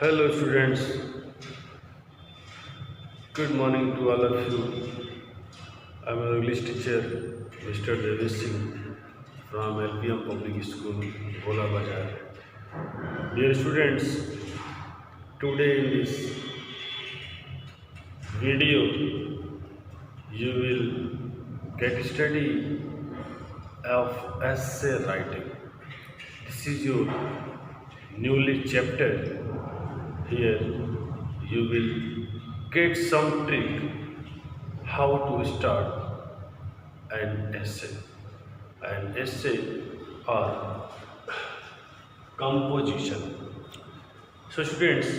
Hello students, good morning to all of you. I'm an English teacher, Mr. Devis Singh from LPM Public School, Bhola Bazar. Dear students, today in this video you will get study of essay writing. This is your newly chapter. Here you will get some trick how to start an essay. An essay or composition. So students,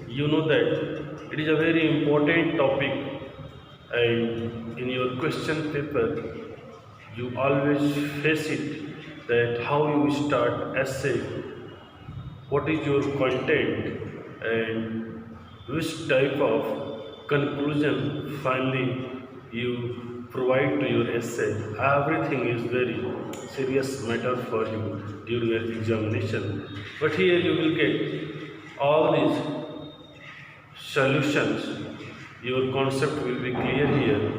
you know that it is a very important topic, and in your question paper you always face it that how you start essay, what is your content, and which type of conclusion finally you provide to your essay. Everything is very serious matter for you during your examination. But here you will get all these solutions. Your concept will be clear here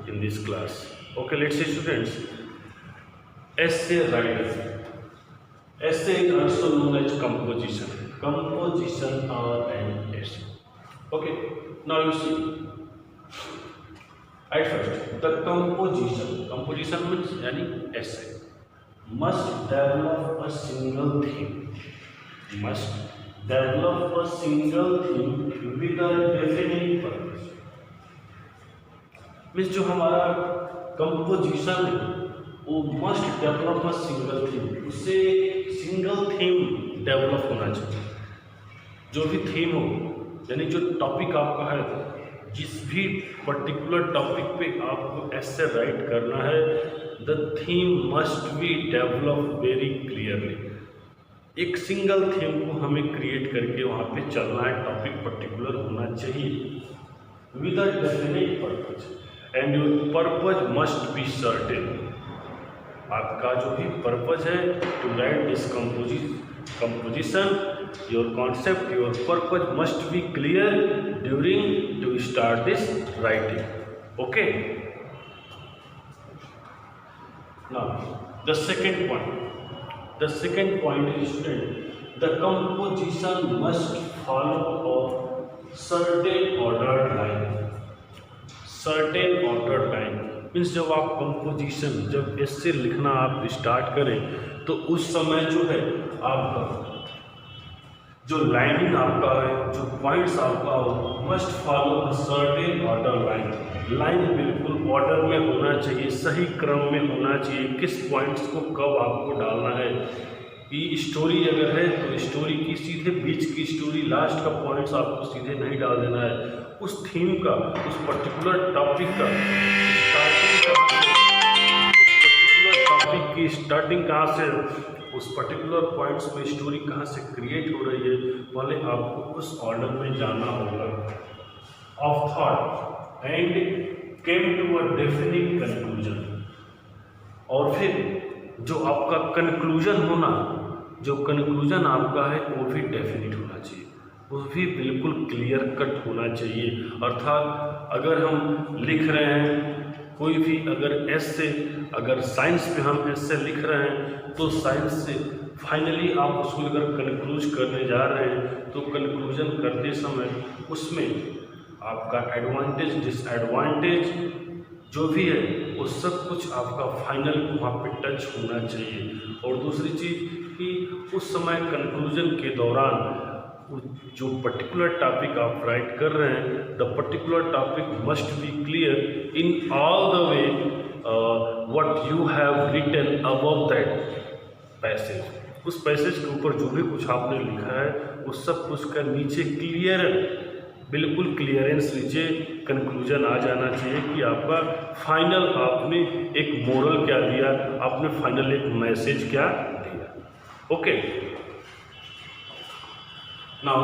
in this class. Okay, let's see students. Essay writing. Essay is also known as composition. Composition or an essay. Okay, now you see. At first, the composition. Composition means any essay must develop a single theme. Must develop a single theme with a definite purpose. Means जो हमारा composition है वो must develop a single theme, उससे single theme develop होना चाहिए. जो भी theme हो, यानी जो टॉपिक आपका है, जिस भी पर्टिकुलर टॉपिक पे आपको ऐसे राइट करना है, the theme must be develop very clearly. एक सिंगल थीम को हमें क्रिएट करके वहाँ पे चलना है, टॉपिक पर्टिकुलर होना चाहिए with a definite purpose. And your purpose must be certain. आपका जो भी पर्पज है to write this composition, your concept, your purpose must be clear during to start this writing. Okay, now the second point is student, the composition must follow a certain ordered line. Means जब आप composition, जब ऐसे लिखना आप start करें तो उस समय जो है आपका जो लाइनिंग आपका है, जो पॉइंट्स आपका हो, must follow a certain order line. Line बिल्कुल ऑर्डर में होना चाहिए, सही क्रम में होना चाहिए. किस पॉइंट्स को कब आपको डालना है. ये स्टोरी अगर है तो स्टोरी की सीधे बीच की स्टोरी, लास्ट का पॉइंट्स आपको सीधे नहीं डाल देना है. उस थीम का, उस पर्टिकुलर टॉपिक का की स्टार्टिंग कहाँ से, उस पर्टिकुलर पॉइंट्स में स्टोरी कहाँ से क्रिएट हो रही है, पहले आपको उस ऑर्डर में जाना होगा. Of thought and came to a definite conclusion. और फिर जो आपका कंक्लूजन होना, जो कंक्लूजन आपका है वो भी डेफिनिट होना चाहिए, वो भी बिल्कुल क्लियर कट होना चाहिए. अर्थात अगर हम लिख रहे हैं कोई भी, अगर ऐसे, अगर साइंस पे हम ऐसे लिख रहे हैं तो साइंस से फाइनली आप उसको अगर कंक्लूज करने जा रहे हैं तो कंक्लूजन करते समय उसमें आपका एडवांटेज, डिसएडवांटेज जो भी है वो सब कुछ आपका फाइनल वहाँ पे टच होना चाहिए. और दूसरी चीज़ कि उस समय कंक्लूजन के दौरान जो पर्टिकुलर टॉपिक आप राइट कर रहे हैं, the particular topic must be clear in all the way what you have written above that passage. उस पैसेज के ऊपर जो भी कुछ आपने लिखा है उस सब कुछ का नीचे क्लियर, बिल्कुल क्लियरेंस नीचे कंक्लूजन आ जाना चाहिए कि आपका फाइनल, आपने एक मोरल क्या दिया, आपने फाइनल एक मैसेज क्या दिया. Okay, now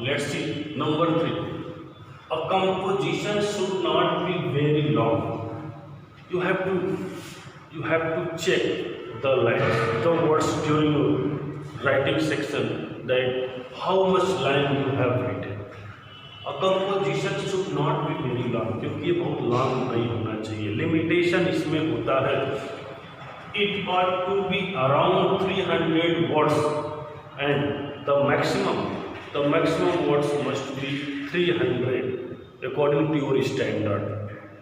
let's see number 3. A composition should not be very long. You have to check the lines, the words during your writing section. that how much line you have written. A composition should not be very long, क्योंकि ये बहुत long नहीं होना चाहिए. Limitation इसमें होता है, it ought to be around 300 words and the maximum words must be 300 according to your standard.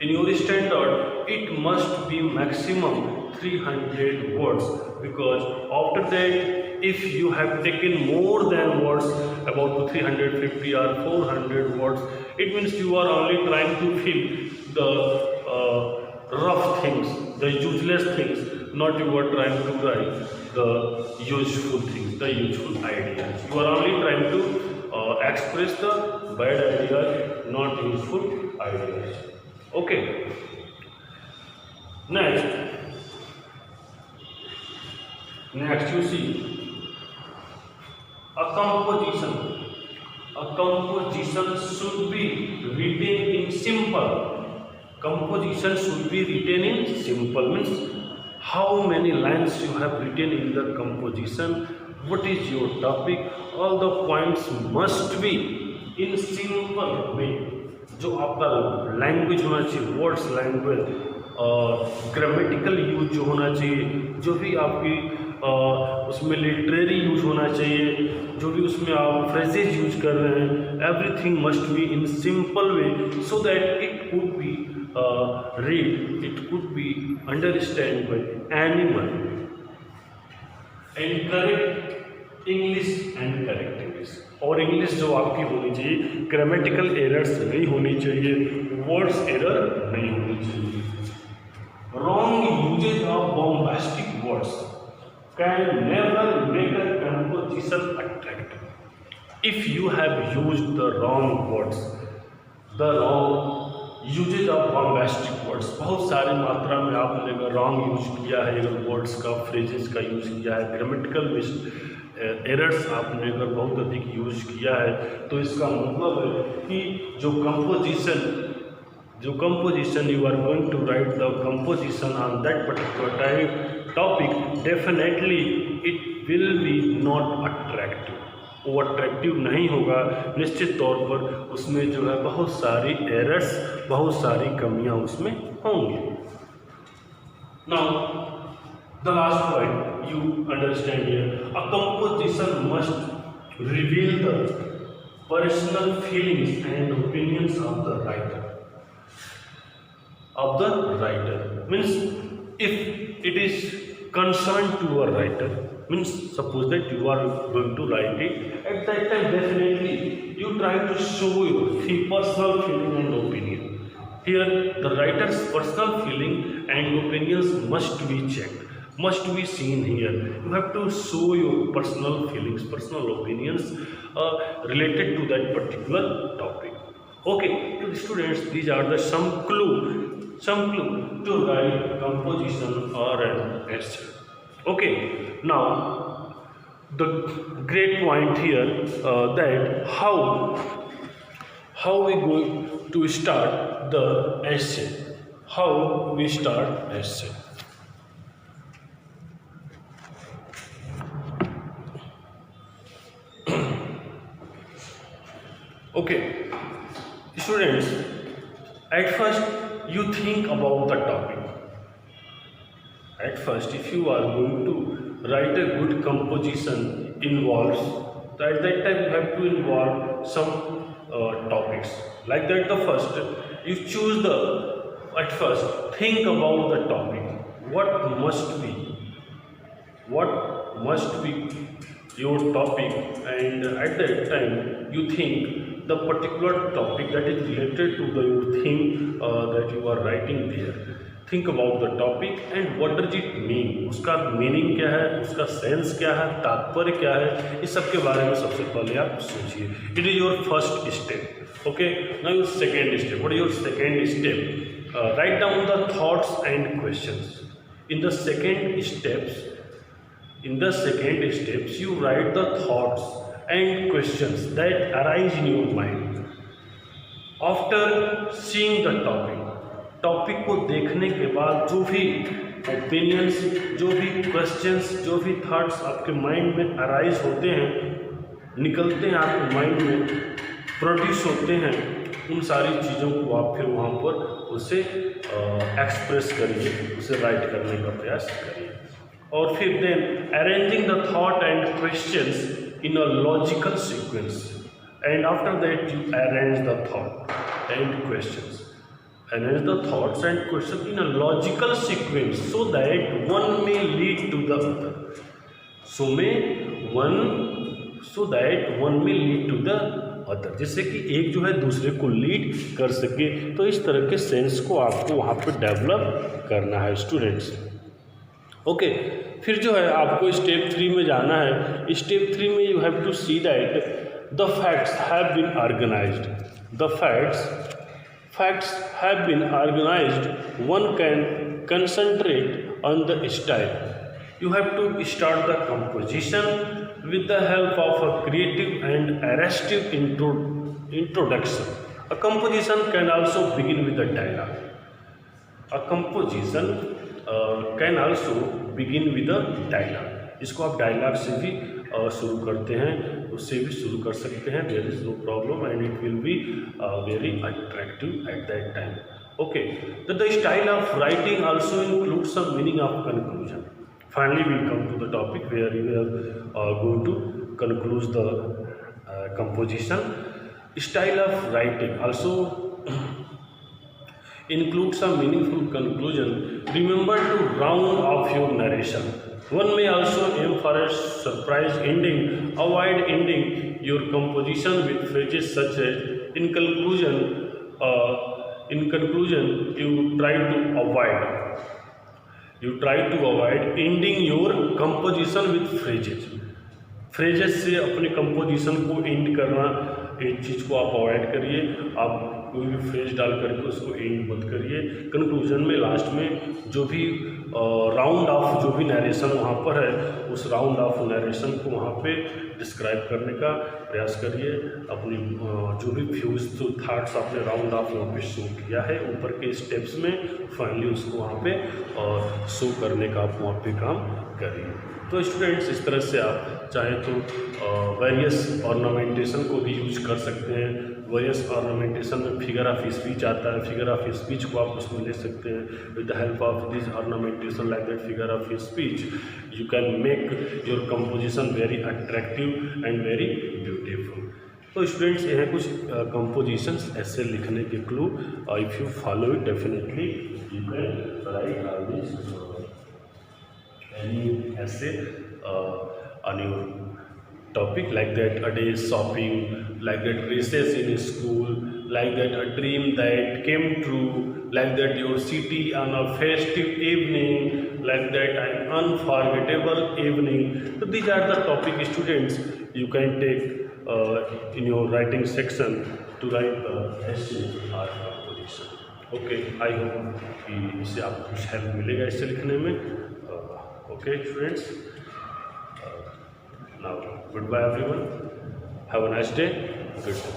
In your standard it must be maximum 300 words, because after that if you have taken more than words about 350 or 400 words, it means you are only trying to fill the rough things, the useless things, not you are trying to write the useful things, the useful ideas. You are only trying to express the bad ideas, not useful ideas. Okay. Next you see a composition. A composition should be written in simple. Composition should be written in simple means how many lines you have written in the composition, what is your topic, all the points must be in simple way. जो आपका language होना चाहिए, words language, grammatical use जो होना चाहिए, जो भी आपकी उसमें लिटरेरी यूज होना चाहिए, जो भी उसमें आप फ्रेजेज यूज कर रहे हैं, everything must be in simple way so that it could be read, it could be understand by anyone. And correct English and correct English. और इंग्लिश जो आपकी होनी चाहिए, ग्रामेटिकल एरर्स नहीं होनी चाहिए, वर्ड्स एरर नहीं होनी चाहिए. Wrong usage of bombastic words can never make a composition attractive. If you have used the wrong words, the wrong usages of bombastic words, बहुत सारी मात्रा में आपने अगर रॉन्ग यूज किया है, अगर वर्ड्स का फ्रेजेस का यूज़ किया है, ग्रामेटिकल एरर्स आपने अगर बहुत अधिक यूज किया है, तो इसका मतलब है कि जो composition you are going to write the composition on that particular topic, definitely it will be not attractive. वो अट्रैक्टिव नहीं होगा, निश्चित तौर पर उसमें जो है बहुत सारी एरर्स, बहुत सारी कमियां उसमें होंगी. Now the last point you understand here, a composition must reveal the personal feelings and opinions of the writer. Means if it is concerned to a writer, means suppose that you are going to write it, at that time definitely you try to show your personal feeling and opinion. Here the writer's personal feeling and opinions must be checked, must be seen here. You have to show your personal feelings, personal opinions related to that particular topic. Okay, to the students, these are the some clue to write composition or an essay. Okay, now the great point here that how we going to start the essay, how we start essay. Okay, students, at first you think about the topic. At first, if you are going to write a good composition involves, so at that time you have to involve some topics. Like that, the first you choose at first think about the topic. What must be your topic, and at that time you think the particular topic that is related to your theme that you are writing there. Think about the topic and what does it mean, उसका meaning क्या है, उसका sense क्या है, तात्पर्य क्या है, इस सब के बारे में सबसे पहले आप सोचिए. It is your first step. Okay, now your second step. What is your second step? Write down the thoughts and questions. In the second steps you write the thoughts and questions that arise in your mind after seeing the topic को देखने के बाद जो भी opinions, जो भी questions, जो भी थॉट्स आपके माइंड में अराइज होते हैं, निकलते हैं आपके माइंड में, प्रोड्यूस होते हैं, उन सारी चीज़ों को आप फिर वहाँ पर उसे एक्सप्रेस करिए, उसे राइट करने का प्रयास करिए। और फिर then arranging the thought and questions in a logical sequence, and after that you arrange the thought and questions, arrange the thoughts and questions in a logical sequence so that one may lead to the other, so that one may lead to the other, जिससे कि एक जो है दूसरे को lead कर सके। तो इस तरह के सेंस को आपको वहाँ पे डेवलप करना है स्टूडेंट्स। ओके, फिर जो है आपको स्टेप 3 में जाना है। स्टेप 3 में you have to see that the facts have been organised, the facts have been organized. One can concentrate on the style. You have to start the composition with the help of a creative and arrestive introduction. A composition can also begin with a dialogue. A composition can also begin with a dialogue. इसको आप dialogue से भी शुरू करते हैं, उससे भी शुरू कर सकते हैं, there is no problem and it will be very attractive at that time. Okay, the style of writing also include some meaning of conclusion. Finally we come to the topic where you are going to conclude the composition. Style of writing also include some meaningful conclusion. Remember to round off your narration. One may also aim for a surprise ending. Avoid ending your composition with phrases such as in conclusion, you try to avoid ending your composition with phrases. Phrases से अपने composition को and करना, एक चीज़ को आप avoid करिए। आप कोई भी फ्रेज डाल करके उसको एंड मत करिए। कंक्लूजन में लास्ट में जो भी राउंड ऑफ जो भी नरेशन वहाँ पर है, उस राउंड ऑफ नरेशन को वहाँ पे डिस्क्राइब करने का प्रयास करिए। अपनी जो भी व्यूज जो थाट्स आपने राउंड ऑफ वहाँ पे शो किया है ऊपर के स्टेप्स में, फाइनली उसको वहाँ पे शो करने का आप वहाँ पे काम करिए। तो स्टूडेंट्स, इस तरह से आप चाहे तो वेरियस ऑर्नामेंटेशन को भी यूज कर सकते हैं। वेरियस ऑर्नामेंटेशन में फिगर ऑफ स्पीच आता है, फिगर ऑफ स्पीच को आप उसमें ले सकते हैं। With the help of this ornamentation like that figure of speech you can make your composition very attractive and very beautiful. तो स्टूडेंट्स, ये हैं कुछ कंपोजिशंस ऐसे लिखने के clue. If you follow it definitely you can write all this any essay on your topic, like that a day's shopping, like that recess in school, like that a dream that came true, like that your city on a festive evening, like that an unforgettable evening. So these are the topic students you can take in your writing section to write the essay or composition. Okay, I hope कि इससे आपको कुछ help मिलेगा इससे लिखने में। Okay, students. Now, goodbye everyone. Have a nice day. Good day.